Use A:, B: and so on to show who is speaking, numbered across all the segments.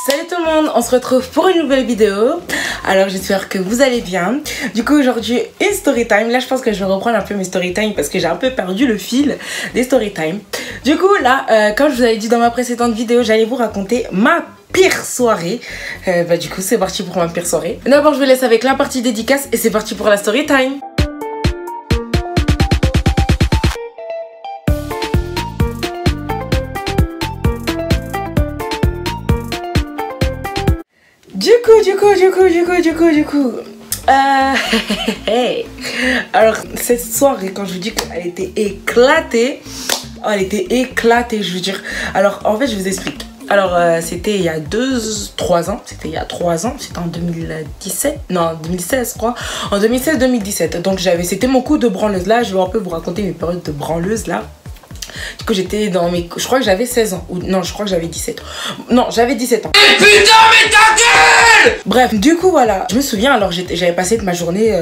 A: Salut tout le monde, on se retrouve pour une nouvelle vidéo. Alors j'espère que vous allez bien. Du coup aujourd'hui une story time. Là je pense que je vais reprendre un peu mes story time parce que j'ai un peu perdu le fil des story time. Du coup là, comme je vous avais dit dans ma précédente vidéo, j'allais vous raconter ma pire soirée. Du coup c'est parti pour ma pire soirée. D'abord je vous laisse avec la partie dédicace et c'est parti pour la story time. Du coup. Alors, cette soirée, quand je vous dis qu'elle était éclatée, oh, elle était éclatée, je veux dire. Alors, en fait, je vous explique. Alors, c'était il y a 3 ans. C'était il y a 3 ans. C'était en 2017. Non, 2016, je crois. En 2016-2017. Donc, c'était mon coup de branleuse. Là, je vais un peu vous raconter mes périodes de branleuse, là. Du coup j'étais dans mes... Je crois que j'avais 16 ans. Ou non, je crois que j'avais 17 ans. Non, j'avais 17 ans. Putain mais ta gueule! Bref, du coup voilà. Je me souviens, alors j'avais passé ma journée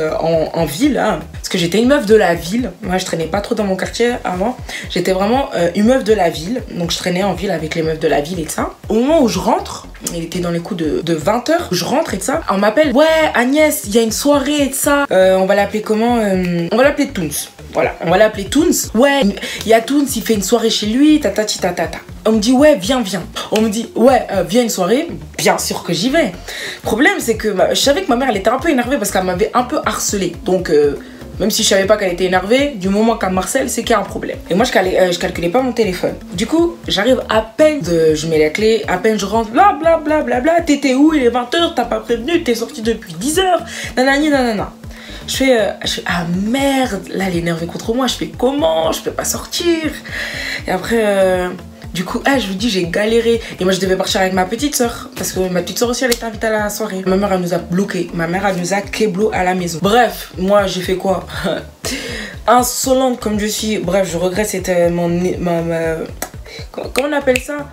A: en ville. Hein, parce que j'étais une meuf de la ville. Moi je traînais pas trop dans mon quartier avant. J'étais vraiment une meuf de la ville. Donc je traînais en ville avec les meufs de la ville et tout ça. Au moment où je rentre, il était dans les coups de 20 h. Je rentre et tout ça. On m'appelle. Ouais Agnès, il y a une soirée et tout ça. On va l'appeler comment on va l'appeler Toons. Voilà, on va l'appeler Toons. Ouais, il y a Toons, il fait une soirée chez lui, tatati tatata. On me dit, ouais, viens. On me dit, ouais, viens une soirée. Bien sûr que j'y vais. Le problème, c'est que je savais que ma mère, elle était un peu énervée parce qu'elle m'avait un peu harcelée. Donc, même si je savais pas qu'elle était énervée, du moment qu'elle m'harcèle, c'est qu'il y a un problème. Et moi, je calculais pas mon téléphone. Du coup, j'arrive à peine, je mets la clé, à peine je rentre, bla. T'étais où? Il est 20 h, t'as pas prévenu, t'es sorti depuis 10 h. Nanani, nanana. Je fais ah merde, là elle est énervée contre moi, je fais comment, je peux pas sortir. Et après du coup je vous dis j'ai galéré et moi je devais partir avec ma petite soeur parce que ma petite soeur aussi elle était invitée à la soirée. Ma mère elle nous a bloqué, ma mère elle nous a kéblo à la maison. Bref, moi j'ai fait quoi? Insolente comme je suis, bref je regrette, c'était comment on appelle ça?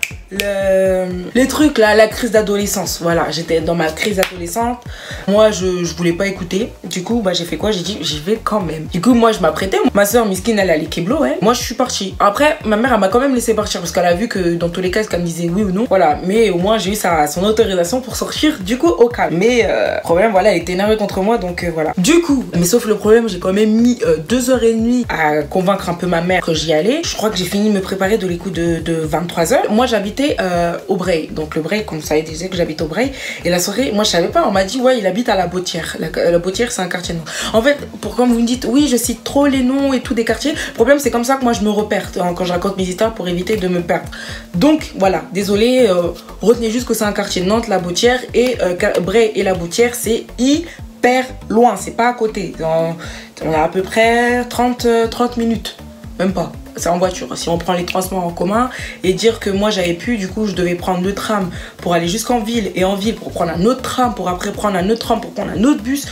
A: Les trucs là, la crise d'adolescence. Voilà, j'étais dans ma crise d'adolescente. Moi, je voulais pas écouter. Du coup, j'ai fait quoi? J'ai dit, j'y vais quand même. Du coup, moi, je m'apprêtais. Ma soeur Miskine, elle allait kéblo, hein. Moi, je suis partie. Après, ma mère, elle m'a quand même laissé partir parce qu'elle a vu que dans tous les cas, qu'elle me disait oui ou non. Voilà, mais au moins, j'ai eu son autorisation pour sortir. Du coup, au calme. Mais, problème, voilà, elle était énervée contre moi. Donc, voilà. Du coup, mais sauf le problème, j'ai quand même mis 2h30 à convaincre un peu ma mère que j'y allais. Je crois que j'ai fini de me préparer de les coups de 23 h. Moi, j'habitais au Breil. Donc le Breil, comme vous savez déjà que j'habite au Breil. Et la soirée, moi je savais pas, on m'a dit ouais il habite à la Bautière. La Bautière c'est un quartier de nom. En fait, pour comme vous me dites, oui je cite trop les noms et tout des quartiers. Le problème c'est comme ça que moi je me repère quand je raconte mes histoires pour éviter de me perdre. Donc voilà, désolé, retenez juste que c'est un quartier de Nantes, la Bautière et Breil et la Bautière c'est hyper loin, c'est pas à côté. On a à peu près 30 minutes, même pas. C'est en voiture, si on prend les transports en commun et dire que moi j'avais pu, du coup je devais prendre le tram pour aller jusqu'en ville et en ville pour prendre un autre tram pour après prendre un autre tram pour prendre un autre bus.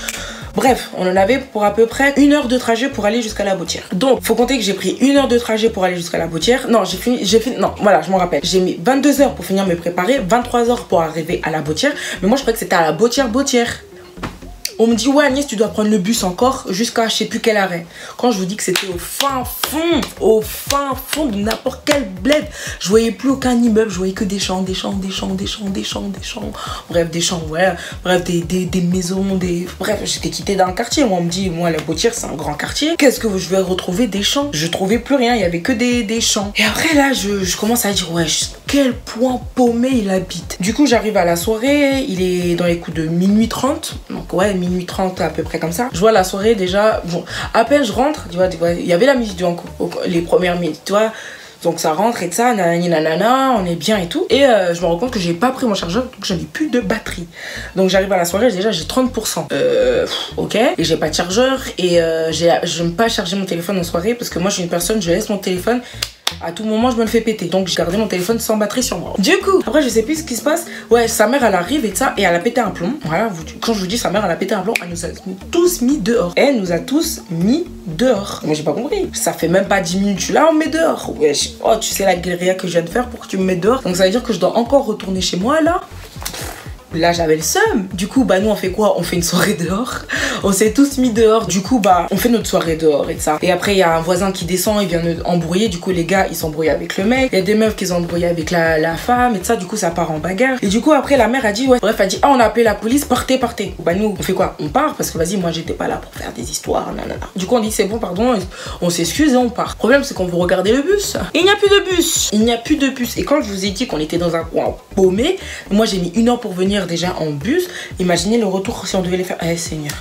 A: Bref, on en avait pour à peu près 1 heure de trajet pour aller jusqu'à la Bautière. Donc, faut compter que j'ai pris 1 heure de trajet pour aller jusqu'à la Bautière. Non, non, voilà, je m'en rappelle. J'ai mis 22 h pour finir me préparer, 23 h pour arriver à la Bautière. Mais moi, je croyais que c'était à la Bautière. On me dit ouais Agnès tu dois prendre le bus encore jusqu'à je sais plus quel arrêt. Quand je vous dis que c'était au fin fond de n'importe quel bled. Je voyais plus aucun immeuble, je voyais que des champs. Bref des champs, voilà. Bref des maisons, bref j'étais quittée dans le quartier. Moi on me dit moi la Bautière c'est un grand quartier. Qu'est-ce que je vais retrouver? Des champs. Je trouvais plus rien, il y avait que des champs. Et après là je commence à dire ouais quel point paumé il habite. Du coup j'arrive à la soirée, il est dans les coups de minuit 30. Donc ouais minuit 30 à peu près comme ça. Je vois la soirée déjà, bon, à peine je rentre, tu vois, il y avait la musique les premières minutes, tu vois. Donc ça rentre et ça, nanana, on est bien et tout. Et je me rends compte que j'ai pas pris mon chargeur, donc j'avais plus de batterie. Donc j'arrive à la soirée, déjà j'ai 30%. Ok. Et j'ai pas de chargeur et j'aime pas charger mon téléphone en soirée parce que moi je suis une personne, je laisse mon téléphone. À tout moment, je me le fais péter. Donc, j'ai gardé mon téléphone sans batterie sur moi. Du coup, après, je sais plus ce qui se passe. Ouais, sa mère, elle arrive et ça, et elle a pété un plomb. Voilà, quand je vous dis sa mère, elle a pété un plomb, elle nous a tous mis dehors. Elle nous a tous mis dehors. Moi, j'ai pas compris. Ça fait même pas 10 minutes, je suis là, on me met dehors. Ouais, oh, tu sais la guérilla que je viens de faire pour que tu me mettes dehors. Donc, ça veut dire que je dois encore retourner chez moi, là. Là, j'avais le seum. Du coup, bah, nous, on fait quoi? On fait une soirée dehors. On s'est tous mis dehors. Du coup, bah, on fait notre soirée dehors et ça. Et après, il y a un voisin qui descend, il vient nous embrouiller. Du coup, les gars, ils s'embrouillent avec le mec. Il y a des meufs qui s'embrouillent avec la femme et ça. Du coup, ça part en bagarre. Et du coup, après, la mère a dit, ouais, bref, elle dit, ah, on a appelé la police, partez, partez. Bah, nous, on fait quoi? On part parce que, vas-y, moi, j'étais pas là pour faire des histoires, nanana. Du coup, on dit, c'est bon, pardon, on s'excuse et on part. Le problème, c'est qu'on veut regarder le bus. Et il n'y a plus de bus. Il n'y a plus de bus. Et quand je vous ai dit qu'on était dans un coin paumé, moi, j'ai mis 1 heure pour venir déjà en bus. Imaginez le retour si on devait les faire. Eh, Seigneur.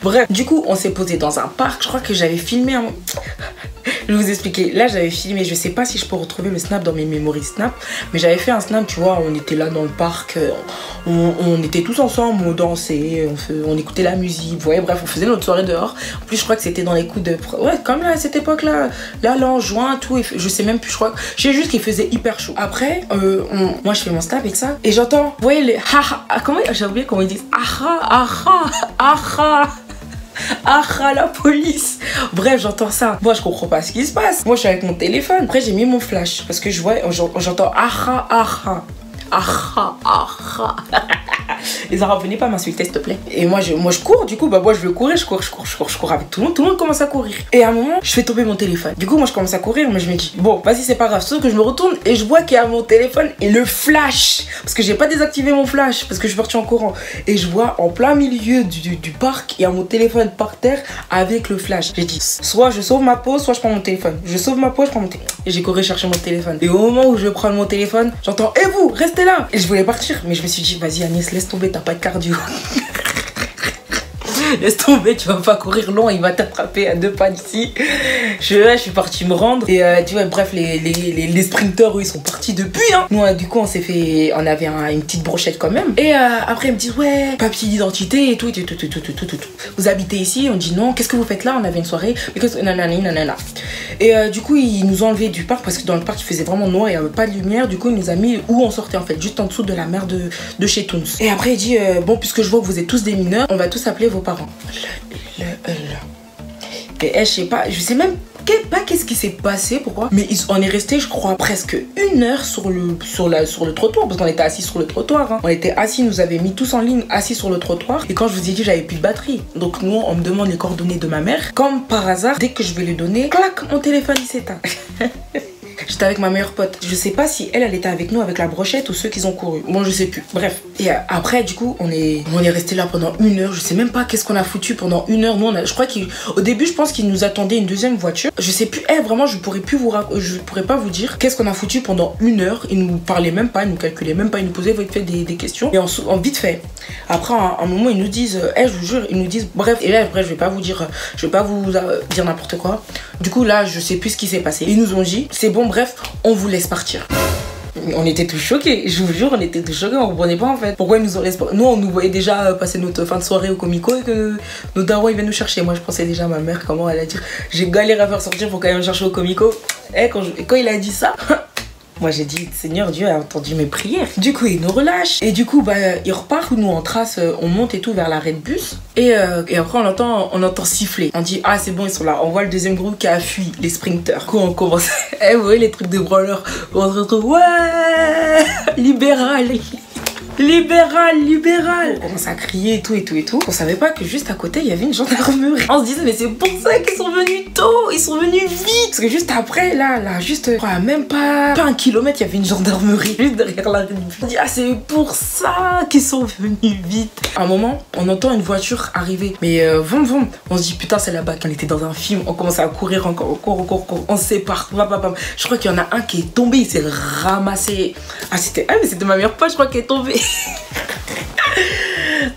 A: Bref, du coup, on s'est posé dans un parc. Je crois que j'avais filmé un... Je vais vous expliquer. Là, j'avais filmé, je sais pas si je peux retrouver le snap dans mes memories snap, mais j'avais fait un snap, tu vois, on était là dans le parc, on était tous ensemble, on dansait, on écoutait la musique, vous voyez, bref, on faisait notre soirée dehors. En plus, je crois que c'était dans les coups de... Ouais, comme là, à cette époque-là, là, en juin, tout, je sais même plus, je crois. Je sais juste qu'il faisait hyper chaud. Après, moi, je fais mon snap et ça, et j'entends, vous voyez, les comment, j'ai oublié comment ils disent, ah, la police. Bref, j'entends ça. Moi, je comprends pas ce qui se passe. Moi, je suis avec mon téléphone. Après, j'ai mis mon flash parce que je vois, j'entends Et Zara, venez pas m'insulter, s'il te plaît. Et moi, je cours, du coup, bah, moi, je veux courir, je cours avec tout le monde. Tout le monde commence à courir. Et à un moment, je fais tomber mon téléphone. Du coup, moi, je commence à courir, mais je me dis, bon, vas-y, c'est pas grave. Sauf que je me retourne et je vois qu'il y a mon téléphone et le flash. Parce que j'ai pas désactivé mon flash, parce que je suis partie en courant. Et je vois en plein milieu du parc, il y a mon téléphone par terre avec le flash. J'ai dit, soit je sauve ma peau, soit je prends mon téléphone. Je sauve ma peau, je prends mon téléphone. Et j'ai couru chercher mon téléphone. Et au moment où je prends mon téléphone, j'entends, et vous, restez là. Et je voulais partir, mais je me suis dit, vas-y, Agnès, laisse tomber, t'as pas de cardio. Laisse tomber, tu vas pas courir long, il va t'attraper à 2 pas d'ici. Je suis partie me rendre. Et tu vois, bref, les sprinteurs, eux, ils sont partis depuis. Hein. Nous, du coup, on avait une petite brochette quand même. Et après, ils me disent, ouais, papier d'identité et tout. Vous habitez ici? On dit non. Qu'est-ce que vous faites là? On avait une soirée. Nanana. Et du coup, ils nous ont enlevés du parc parce que dans le parc, il faisait vraiment noir, il n'y avait pas de lumière. Du coup, il nous a mis où on sortait en fait, juste en dessous de la mer de chez Toons. Et après, il dit, bon, puisque je vois que vous êtes tous des mineurs, on va tous appeler vos parents. Et je sais pas, je sais même pas qu'est-ce qui s'est passé, pourquoi. Mais on est resté, je crois, presque 1 heure sur le trottoir, parce qu'on était assis sur le trottoir. Hein. On était assis, nous avait mis tous en ligne, assis sur le trottoir. Et quand je vous ai dit, j'avais plus de batterie. Donc nous, on me demande les coordonnées de ma mère. Comme par hasard, dès que je vais lui donner, clac, mon téléphone il s'éteint. J'étais avec ma meilleure pote. Je sais pas si elle était avec nous avec la brochette ou ceux qui ont couru. Bon, je sais plus. Bref. Et après, du coup, on est resté là pendant 1 heure. Je sais même pas qu'est-ce qu'on a foutu pendant 1 heure. Nous, je crois qu'au début, je pense qu'ils nous attendaient une deuxième voiture. Je sais plus. Vraiment, je pourrais pas vous dire qu'est-ce qu'on a foutu pendant 1 heure. Ils nous parlaient même pas, ils nous calculaient même pas, ils nous posaient vite fait des questions. Et en vite fait. Après, à un moment, ils nous disent, je vous jure, ils nous disent, bref. Et là, après, je vais pas vous dire n'importe quoi. Du coup, là, je sais plus ce qui s'est passé. Ils nous ont dit, c'est bon, bref, on vous laisse partir. On était tous choqués, je vous jure, on était tous choqués, on comprenait pas en fait. Pourquoi ils nous ont laissé partir. Nous, on nous voyait déjà passer notre fin de soirée au Comico et que nos darons ils viennent nous chercher. Moi, je pensais déjà à ma mère, comment elle a dit, j'ai galéré à faire sortir pour quand même chercher au Comico. Et quand il a dit ça, moi j'ai dit, Seigneur Dieu a entendu mes prières. Du coup, il nous relâche. Et du coup, bah, il repart. Nous, on trace, on monte et tout vers l'arrêt de bus. Et après, on entend siffler. On dit, ah, c'est bon, ils sont là. On voit le deuxième groupe qui a fui, les sprinters. Du coup, on commence. Vous voyez les trucs de branleurs. On se retrouve, ouais, libéral. On commence à crier et tout. On savait pas que juste à côté il y avait une gendarmerie. On se disait mais c'est pour ça qu'ils sont venus tôt, ils sont venus vite. Parce que juste après là juste même pas 1 kilomètre il y avait une gendarmerie juste derrière la rue. On dit ah c'est pour ça qu'ils sont venus vite. À un moment on entend une voiture arriver mais vroom. On se dit putain c'est là-bas qu'on était dans un film. On commence à courir encore. On se sépare. Je crois qu'il y en a un qui est tombé, il s'est ramassé. Mais c'était ma meilleure pote je crois qui est tombée.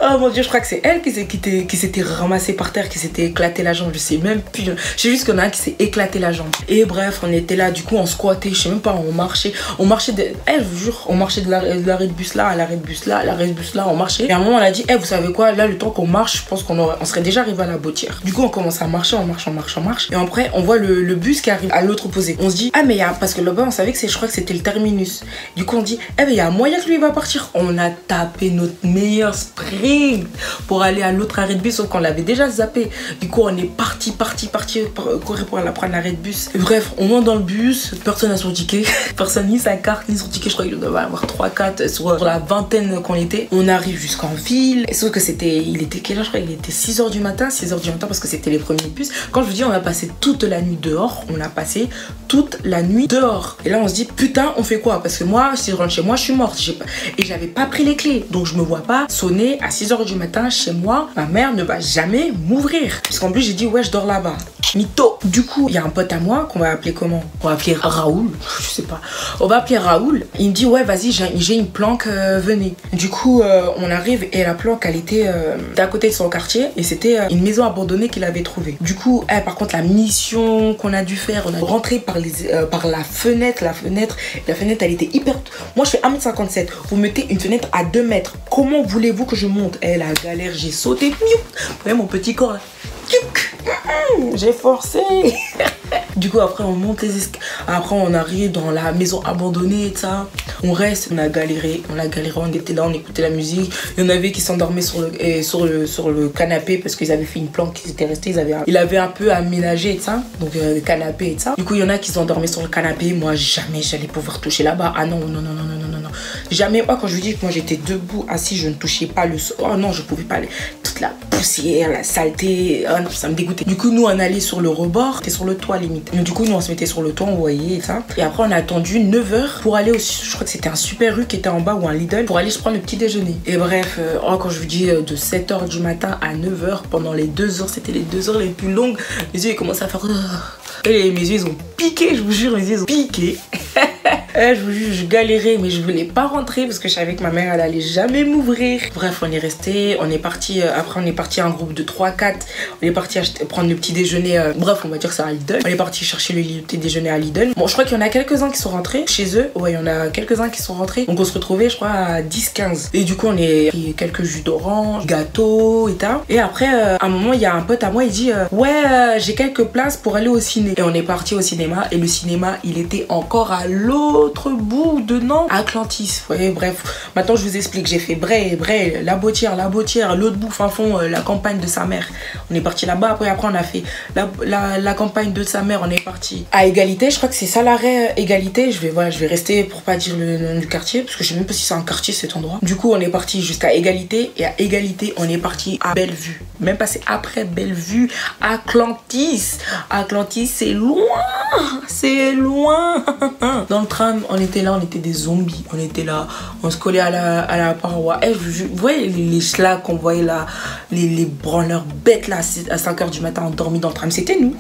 A: Oh mon dieu, je crois que c'est elle qui s'était ramassée par terre, qui s'était éclaté la jambe. Je sais même plus. Je sais juste qu'il y en a un qui s'est éclaté la jambe. Et bref, on était là, du coup, on squattait. Je sais même pas, on marchait. Je vous jure, on marchait de l'arrêt de bus là à l'arrêt de bus là, à l'arrêt de bus là, on marchait. Et à un moment, on a dit, vous savez quoi, là, le temps qu'on marche, je pense qu'on serait déjà arrivé à la Bautière. Du coup, on commence à marcher, on marche. Et après, on voit le bus qui arrive à l'autre opposé. On se dit, mais parce que là-bas, on savait que je crois que c'était le terminus. Du coup, on dit, il y a un moyen que lui va partir. On a tapé notre meilleur sprint. direct pour aller à l'autre arrêt de bus, sauf qu'on l'avait déjà zappé. Du coup, on est parti courir pour aller prendre l'arrêt de bus. Et bref, on monte dans le bus, personne n'a son ticket, personne ni sa carte ni son ticket. Je crois qu'il devait avoir 3-4 sur la vingtaine qu'on était. On arrive jusqu'en ville. Sauf que il était quelle heure? Je crois qu'il était 6h du matin, parce que c'était les premiers bus. Quand je vous dis, on a passé toute la nuit dehors, on a passé toute la nuit dehors. Et là, on se dit, putain, on fait quoi? Parce que moi, si je rentre chez moi, je suis morte. Et j'avais pas pris les clés. Donc, je me vois pas sonner à 6h du matin chez moi. Ma mère ne va jamais m'ouvrir. Parce qu'en plus, j'ai dit, ouais, je dors là-bas. Mytho. Du coup, il y a un pote à moi qu'on va appeler comment? On va appeler Raoul. Je sais pas. On va appeler Raoul. Il me dit, ouais, vas-y, j'ai une planque, venez. Du coup, on arrive et la planque, elle était à côté de son quartier. Et c'était une maison abandonnée qu'il avait trouvée. Du coup, par contre, la mission qu'on a dû faire, on a rentré par la fenêtre. La fenêtre, elle était hyper... Moi, je fais 1m57. Vous mettez une fenêtre à 2 mètres. Comment voulez-vous que je monte? La galère, j'ai sauté. Vous voyez mon petit corps là? J'ai forcé. Du coup, après, on monte les escaliers. Après, on arrive dans la maison abandonnée et ça. On reste, on a galéré. On était là, on écoutait la musique. Il y en avait qui s'endormaient sur le canapé parce qu'ils avaient fait une planque, ils étaient restés. Il avait un peu aménagé et ça. Donc, le canapé et ça. Du coup, il y en a qui s'endormaient sur le canapé. Moi, jamais j'allais pouvoir toucher là-bas. Ah non. Jamais. Moi, quand je vous dis que moi, j'étais debout, assis, je ne touchais pas le sol. Oh non, je pouvais pas aller. Toute la poussière, la saleté. Oh non, ça me dégoûtait. Du coup, nous, on allait sur le rebord. C'était sur le toit, limite. Donc, du coup, nous, on se mettait sur le toit, on voyait et ça. Et après, on a attendu 9h pour aller je crois que c'était un Super U qui était en bas ou un Lidl pour aller se prendre le petit déjeuner. Et bref, quand je vous dis de 7h du matin à 9h, pendant les 2 heures, c'était les 2 heures les plus longues. Les yeux, ils commencent à faire... Et mes yeux, ils ont piqué, je vous jure, mes yeux, ils ont piqué. Je vous jure, je galérais, mais je voulais pas rentrer parce que je savais que ma mère, elle allait jamais m'ouvrir. Bref, on est resté, on est parti, après on est parti en groupe de 3-4. On est parti prendre le petit déjeuner, bref, on va dire que c'est à Lidl. On est parti chercher le petit déjeuner à Lidl. Bon, je crois qu'il y en a quelques-uns qui sont rentrés chez eux. Ouais, il y en a quelques-uns qui sont rentrés. Donc on se retrouvait, je crois, à 10-15. Et du coup, on est pris quelques jus d'orange, gâteaux et tal. Et après, à un moment, il y a un pote à moi, il dit, ouais, j'ai quelques places pour aller au ciné. Et on est parti au cinéma. Et le cinéma, il était encore à l'autre bout de Nantes, à Atlantis. Vous voyez, bref, maintenant je vous explique. J'ai fait Bray, la Bottière, l'autre bout, fin fond, la campagne de sa mère. On est parti là-bas. Après, on a fait la campagne de sa mère. On est parti à Égalité. Je crois que c'est ça l'arrêt Égalité. Je vais rester pour pas dire le nom du quartier parce que je sais même pas si c'est un quartier cet endroit. Du coup, on est parti jusqu'à Égalité. Et à Égalité, on est parti à Bellevue. Même passé après Bellevue, Atlantis. Atlantis, c'est loin. C'est loin. Dans le tram, on était là, on était des zombies. On était là, on se collait à la paroi. Vous voyez les schlags qu'on voyait là, les branleurs bêtes là, à 5h du matin, endormis dans le tram. C'était nous.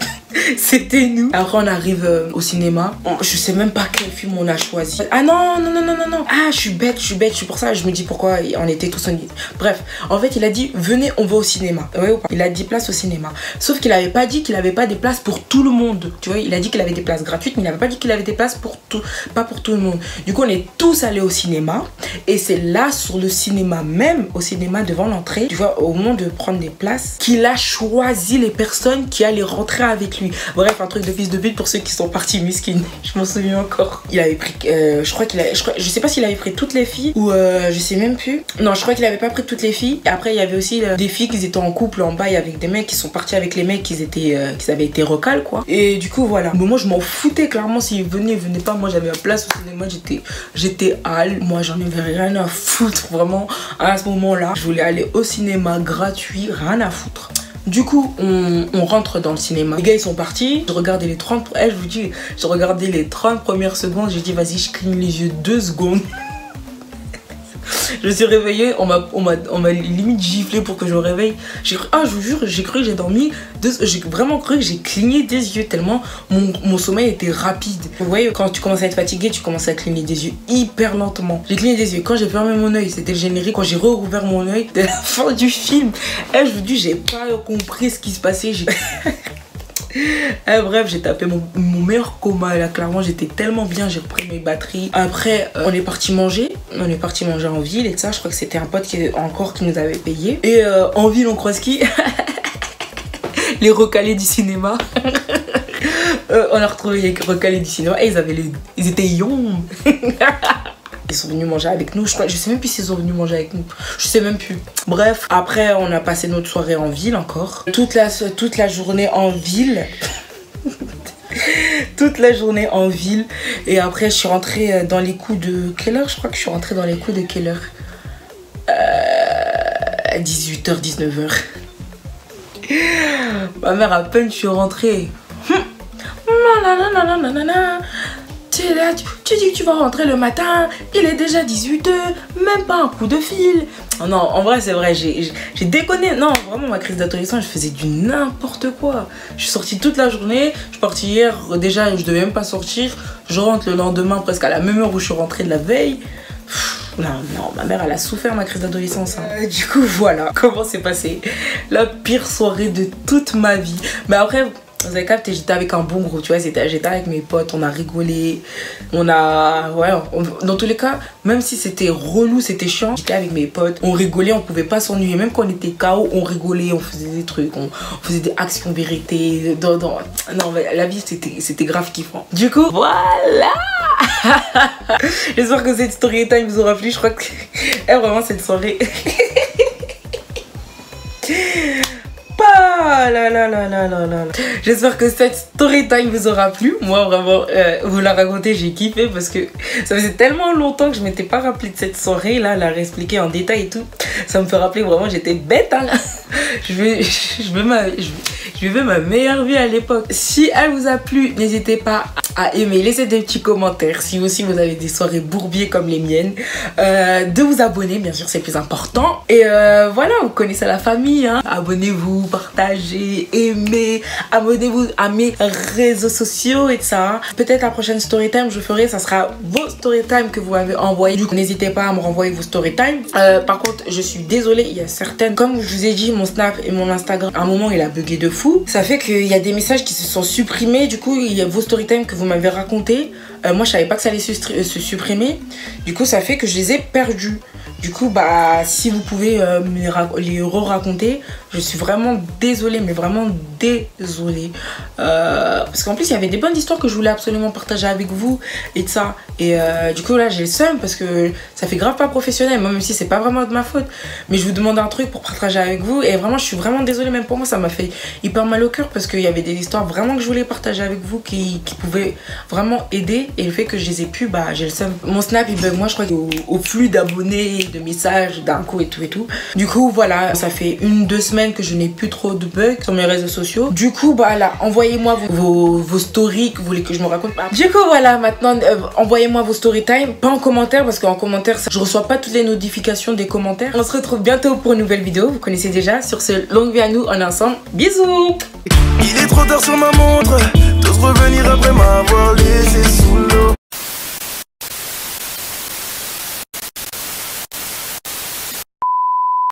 A: C'était nous. Après, on arrive au cinéma. Je sais même pas quel film on a choisi. Ah non. Ah, je suis bête. C'est pour ça, je me dis pourquoi on était tous en... Bref, en fait, il a dit, venez, on va au cinéma. Ouais ou pas? Il a dit place au cinéma. Sauf qu'il avait pas dit qu'il avait pas des places pour tout le monde. Tu vois, il a dit qu'il avait des places gratuites, mais il avait pas dit qu'il avait des places pour tout, pas pour tout le monde. Du coup, on est tous allés au cinéma. Et c'est là, sur le cinéma même, au cinéma devant l'entrée, tu vois, au moment de prendre des places, qu'il a choisi les personnes qui allaient rentrer avec lui. Bref, un truc de fils de pute pour ceux qui sont partis miskin. Je m'en souviens encore. Il avait pris, je sais pas s'il avait pris toutes les filles ou je sais même plus. Non, je crois qu'il avait pas pris toutes les filles. Et après, il y avait aussi des filles qui étaient en couple en bas avec des mecs qui sont partis avec les mecs qui avaient été recalés quoi. Et du coup, voilà. Bon, moi, je m'en foutais clairement s'ils venaient pas. Moi, j'avais la place au cinéma. J'étais hal. Moi, j'en avais rien à foutre. Vraiment, à ce moment-là, je voulais aller au cinéma gratuit. Rien à foutre. Du coup, on rentre dans le cinéma. Les gars, ils sont partis. Je regardais les 30... je vous dis, je regardais les 30 premières secondes. J'ai dit, vas-y, je cligne les yeux 2 secondes. Je me suis réveillée, on m'a limite giflé pour que je me réveille. Je vous jure, j'ai cru que j'ai dormi. J'ai vraiment cru que j'ai cligné des yeux tellement mon sommeil était rapide. Vous voyez, quand tu commences à être fatigué, tu commences à cligner des yeux hyper lentement. J'ai cligné des yeux. Quand j'ai fermé mon œil, c'était le générique. Quand j'ai rouvert mon œil, c'était la fin du film. Je vous dis, j'ai pas compris ce qui se passait. Bref, j'ai tapé mon meilleur coma là, clairement j'étais tellement bien, j'ai repris mes batteries. Après on est parti manger en ville et ça, je crois que c'était un pote qui nous avait payé. Et en ville on croise qui? Les recalés du cinéma. On a retrouvé les recalés du cinéma et ils étaient young. Ils sont venus manger avec nous. Je sais même plus s'ils sont venus manger avec nous. Je sais même plus. Bref, après, on a passé notre soirée en ville encore. Toute la journée en ville. Toute la journée en ville. Et après, je suis rentrée dans les coups de... Quelle heure? Je crois que je suis rentrée dans les coups de quelle heure? 18h, 19h. Ma mère, à peine je suis rentrée. Tu dis que tu vas rentrer le matin, il est déjà 18h, même pas un coup de fil. Oh non, en vrai, c'est vrai, j'ai déconné. Non, vraiment, ma crise d'adolescence, je faisais du n'importe quoi. Je suis sortie toute la journée, je suis partie hier, déjà, je devais même pas sortir. Je rentre le lendemain, presque à la même heure où je suis rentrée de la veille. Non, ma mère, elle a souffert ma crise d'adolescence. Hein. Du coup, voilà comment c'est passé. La pire soirée de toute ma vie. Mais après... Vous avez capté, j'étais avec un bon groupe, tu vois, j'étais avec mes potes, on a rigolé, dans tous les cas, même si c'était relou, c'était chiant, j'étais avec mes potes, on rigolait, on pouvait pas s'ennuyer, même quand on était KO, on rigolait, on faisait des trucs, on faisait des actions vérité, non, mais la vie, c'était grave kiffant. Du coup, voilà. J'espère que cette story time vous aura plu, je crois que, vraiment, cette soirée... J'espère que cette story time vous aura plu. Moi vraiment vous la racontez, j'ai kiffé parce que ça faisait tellement longtemps que je m'étais pas rappelé de cette soirée là, la réexpliquer en détail et tout. Ça me fait rappeler vraiment j'étais bête hein. Je vivais ma meilleure vie à l'époque. Si elle vous a plu, n'hésitez pas à aimer, laissez des petits commentaires. Si aussi vous avez des soirées bourbiers comme les miennes, de vous abonner, bien sûr c'est le plus important. Et voilà, vous connaissez la famille hein. Abonnez-vous, partagez, aimez, abonnez-vous à mes réseaux sociaux et tout ça. Peut-être la prochaine story time je ferai, ça sera vos story time que vous m'avez envoyé. Du coup n'hésitez pas à me renvoyer vos story time. Par contre je suis désolée, il y a certaines, comme je vous ai dit, mon Snap et mon Instagram à un moment il a bugué de fou. Ça fait qu'il y a des messages qui se sont supprimés. Du coup il y a vos story time que vous m'avez raconté. Moi je savais pas que ça allait se supprimer. Du coup ça fait que je les ai perdus. Du coup bah si vous pouvez les re-raconter, je suis vraiment désolée, mais vraiment désolée. Parce qu'en plus il y avait des bonnes histoires que je voulais absolument partager avec vous et de ça. Et du coup là j'ai le seum parce que ça fait grave pas professionnel, moi, même si c'est pas vraiment de ma faute. Mais je vous demande un truc pour partager avec vous et vraiment je suis vraiment désolée, même pour moi ça m'a fait hyper mal au cœur parce qu'il y avait des histoires vraiment que je voulais partager avec vous qui pouvaient vraiment aider. Et le fait que je les ai pu, bah j'ai le seum. Mon Snap il bug, moi je crois au flux d'abonnés, de messages d'un coup et tout. Du coup voilà, ça fait 1-2 semaines que je n'ai plus trop de bugs sur mes réseaux sociaux. Du coup bah là, envoyez-moi vos stories que vous voulez que je me raconte. Du coup voilà, maintenant envoyez-moi vos story time, pas en commentaire parce qu'en commentaire je reçois pas toutes les notifications des commentaires. On se retrouve bientôt pour une nouvelle vidéo, vous connaissez déjà. Sur ce, longue vie à nous, on est ensemble, bisous.
B: Il est trop tard sur ma montre, t'oses revenir après m'avoir laissé sous l'eau.